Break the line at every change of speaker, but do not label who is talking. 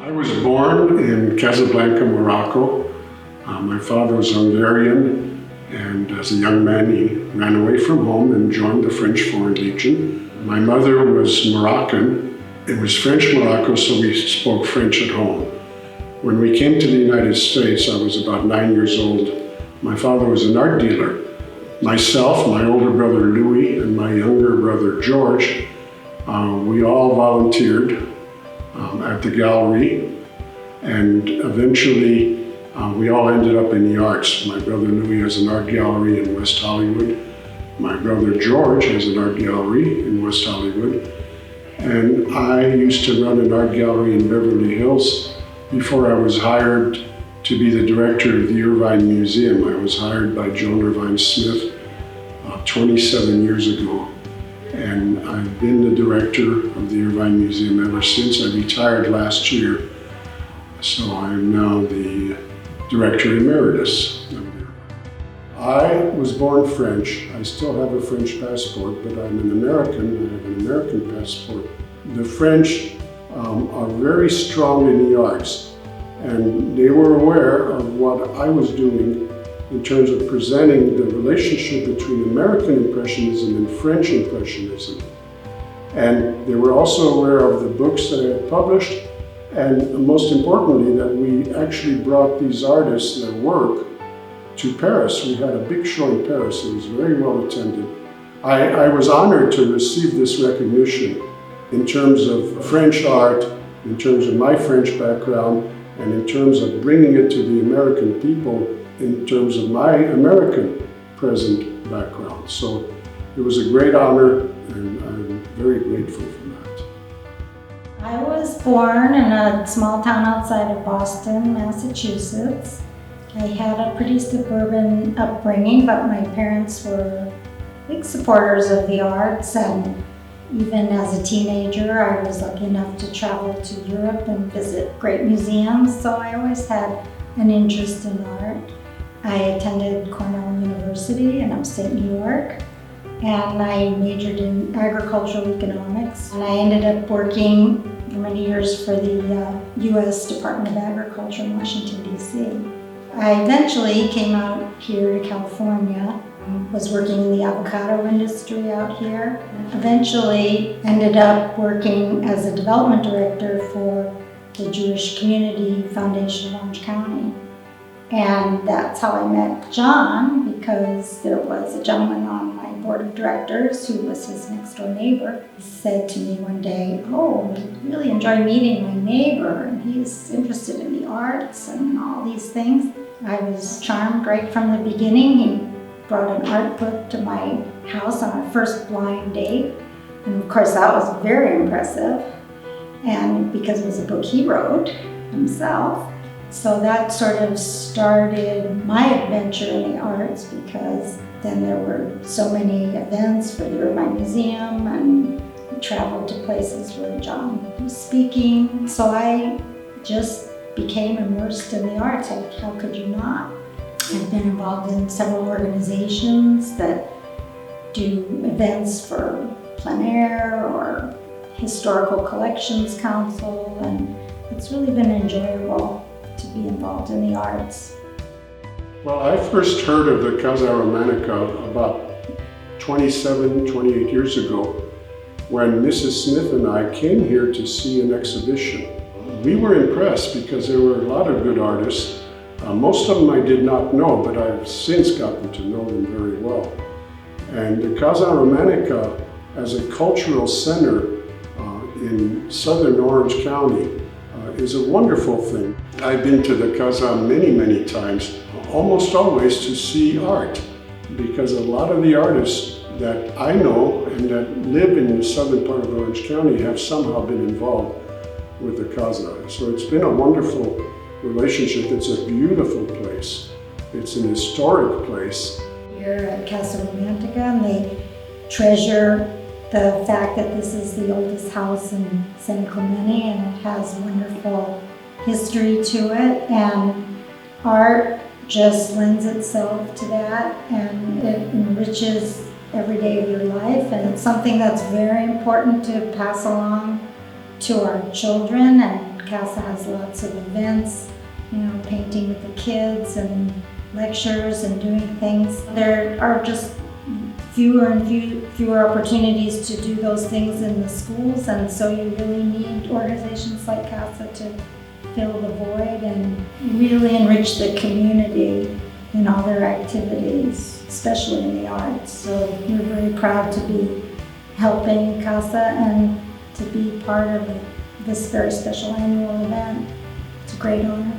I was born in Casablanca, Morocco. My father was Hungarian, and as a young man he ran away from home and joined the French Foreign Legion. My mother was Moroccan. It was French Morocco, so we spoke French at home. When we came to the United States, I was about 9 years old. My father was an art dealer. Myself, my older brother Louis, and my younger brother George, we all volunteered at the gallery, and eventually we all ended up in the arts. My brother Louis has an art gallery in West Hollywood. My brother George has an art gallery in West Hollywood. And I used to run an art gallery in Beverly Hills before I was hired to be the director of the Irvine Museum. I was hired by Joan Irvine Smith 27 years ago. And I've been the director of the Irvine Museum ever since. I retired last year, so I'm now the director emeritus of the Irvine. I was born French. I still have a French passport, but I'm an American. I have an American passport. The French are very strong in the arts, and they were aware of what I was doing in terms of presenting the relationship between American Impressionism and French Impressionism. And they were also aware of the books that I had published, and most importantly, that we actually brought these artists, their work, to Paris. We had a big show in Paris. It was very well attended. I was honored to receive this recognition in terms of French art, in terms of my French background, and in terms of bringing it to the American people in terms of my American present background. So it was a great honor, and I'm very grateful for that.
I was born in a small town outside of Boston, Massachusetts. I had a pretty suburban upbringing, but my parents were big supporters of the arts, and even as a teenager, I was lucky enough to travel to Europe and visit great museums, so I always had an interest in art. I attended Cornell University in upstate New York, and I majored in agricultural economics. And I ended up working for many years for the U.S. Department of Agriculture in Washington, D.C. I eventually came out here to California, was working in the avocado industry out here. Eventually ended up working as a development director for the Jewish Community Foundation of Orange County. And that's how I met John, because there was a gentleman on my board of directors who was his next door neighbor. He said to me one day, "Oh, I really enjoy meeting my neighbor, and he's interested in the arts and all these things." I was charmed right from the beginning. He brought an art book to my house on our first blind date. And of course that was very impressive, and because it was a book he wrote himself. So that sort of started my adventure in the arts, because then there were so many events for the Irvine Museum, and we traveled to places where John was speaking. So I just became immersed in the arts. How could you not? I've been involved in several organizations that do events for plein air or Historical Collections Council, and it's really been enjoyable to be involved in the arts.
Well, I first heard of the Casa Romantica about 28 years ago, when Mrs. Smith and I came here to see an exhibition. We were impressed because there were a lot of good artists. Most of them I did not know, but I've since gotten to know them very well. And the Casa Romantica, as a cultural center in southern Orange County, is a wonderful thing. I've been to the Casa many, many times, almost always to see art, because a lot of the artists that I know and that live in the southern part of Orange County have somehow been involved with the Casa. So it's been a wonderful relationship. It's a beautiful place. It's an historic place.
Here at Casa Romantica, and they treasure the fact that this is the oldest house in San Clemente, and it has wonderful history to it, and art just lends itself to that, and it enriches every day of your life, and it's something that's very important to pass along to our children and Casa has lots of events, painting with the kids and lectures and doing things. There are just fewer and fewer opportunities to do those things in the schools, and so you really need organizations like Casa to fill the void and really enrich the community in all their activities, especially in the arts. So we're very proud to be helping Casa and to be part of this very special annual event. It's a great honor.